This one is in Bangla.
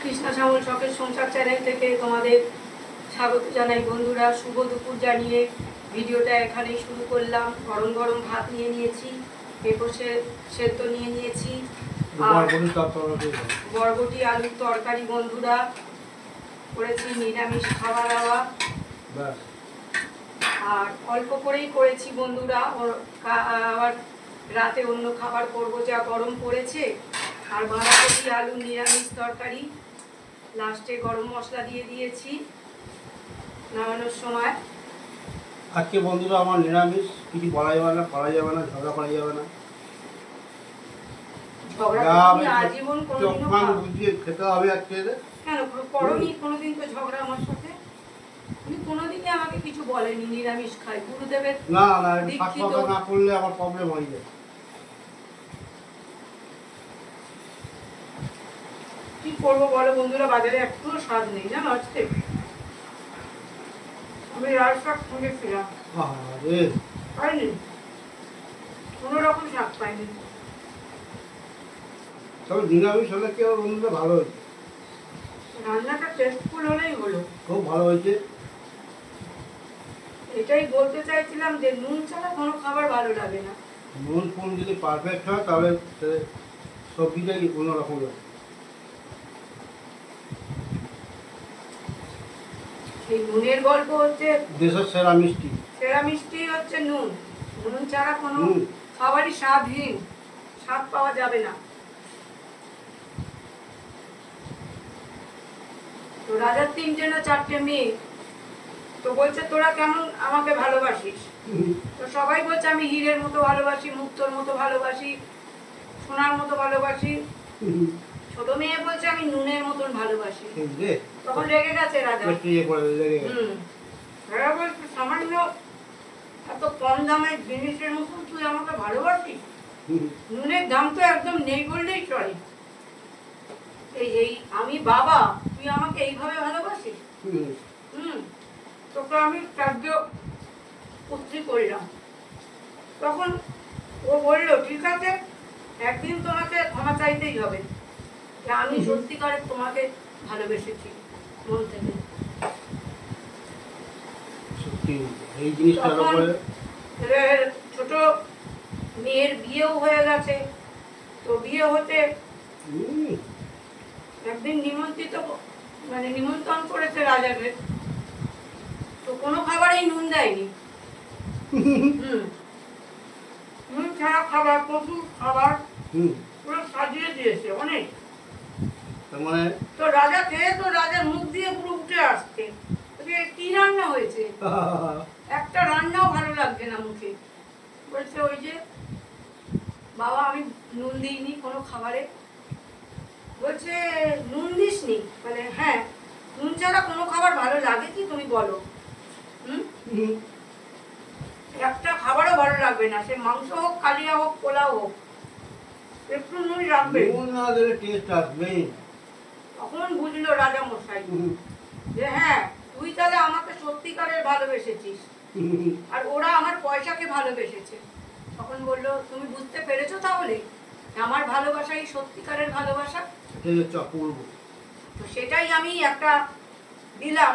কৃষ্ণা শ্যামল শখের সংসার চ্যানেল থেকে তোমাদের স্বাগত জানাই বন্ধুরা। শুভ দুপুর জানিয়ে ভিডিওটা এখানেই শুরু করলাম। গরম গরম ভাত নিয়ে নিয়েছি, পেঁপে সেদ্ধ নিয়ে নিয়েছি, বরবটি আলুর তরকারি বন্ধুরা করেছি, নিরামিষ খাওয়া দাওয়া আর অল্প করেই করেছি বন্ধুরা। আবার রাতে অন্য খাবার করবো, যা গরম পড়েছে। আর বাঁধাকপি আলু নিরামিষ তরকারি, লাস্টে গরম মশলা দিয়ে দিয়েছি নামানোর সময়। আজকে বন্ধুরা আমার নিরামিষ, কিছু বলা যাবে না, করা যাবে না, ঝগড়া করা যাবে না। আজীবন খেতে হবে আজকে। কেন করোনি কোনোদিন তো ঝগড়া আমার সাথে? তুমি কোনোদিনই আমাকে কিছু বলেনি নিরামিষ খাই, গুরুদেবের না না না করলে আমার প্রবলেম হয়ে যায়। কি করবো বলো বন্ধুরা, বাজারে একটু স্বাদ নেই জানো। আজকে আমি লাল শাক খুঁজেছিলাম, পাইনি, কোনো রকম শাক পাইনি। তবে নিরামিষ হলে কি আমার বন্ধুরা ভালো হয়েছে, রান্নাটা টেস্টফুল হলেই হলো। খুব ভালো হয়েছে। এটাই বলতে চাইছিলাম যে নুন ছাড়া কোনো খাবার ভালো লাগে না। নুন ফুন যদি পারফেক্ট হয় তাহলে সবজিটাই অন্যরকম লাগে। এই নুনের গল্প হচ্ছে দেশের সেরা মিষ্টি। সেরা মিষ্টি হচ্ছে নুন। নুন ছাড়া কোনো খাবারই স্বাদহীন, স্বাদ পাওয়া যাবে না। তো রাজার 3টে না 4টে মেয়ে, তো বলছে তোরা কেমন আমাকে ভালোবাসিস? তো সবাই বলছে আমি হীরের মতো ভালোবাসি, মুক্তোর মতো ভালোবাসি, সোনার মতো ভালোবাসি। ছোট মেয়ে বলছে আমি নুনের মতন ভালোবাসি। তখন রেগে গেছে রাজা। রাজা বলছে সামান্য এত কম দামের জিনিসের মতন তুই আমাকে ভালোবাসিস? নুনের দাম তো একদম নেই বললেই চলে। এই আমি বাবা, তুই আমাকে এইভাবে ভালোবাসিস? তোকে আমি রাজ্য পুত্রী করলাম। তখন ও বললো ঠিক আছে, একদিন তোমাকে ক্ষমা চাইতেই হবে যে আমি সত্যিকারে তোমাকে ভালোবেসেছি মন থেকে। ছোট মেয়ের বিয়েও হয়ে গেছে, তো বিয়ে হতে একদিন নিমন্ত্রণ করেছে রাজাকে, তো কোনো খাবারেই নুন দেয়নি। নুন ছাড়া খাবার, প্রচুর খাবার পুরো সাজিয়ে দিয়েছে অনেক। তো রাজা খেয়ে তো রাজার মুখ দিয়ে পুরো উঠে আসছে, কি রান্না হয়েছে, একটা রান্নাও ভালো লাগছে না মুখে। বলছে ওই যে বাবা আমি নুন দিইনি কোনো খাবারে। বলছে নুন দিসনি? বলে হ্যাঁ, নুন ছাড়া কোনো খাবার ভালো লাগে কি তুমি বলো? একটা খাবারও ভালো লাগবে না, সে মাংস হোক, কালিয়া হোক, পোলাও হোক, একটু নুন রাখবে। তখন বুঝলো রাজা মশাই যে হ্যাঁ তুই তাহলে আমাকে সত্যিকারের ভালোবেসেছিস, আর ওরা আমার পয়সাকে ভালোবেসেছে। তখন বললো তুমি বুঝতে পেরেছো তাহলে আমার ভালোবাসাই সত্যিকারের ভালোবাসা। তো সেটাই আমি একটা দিলাম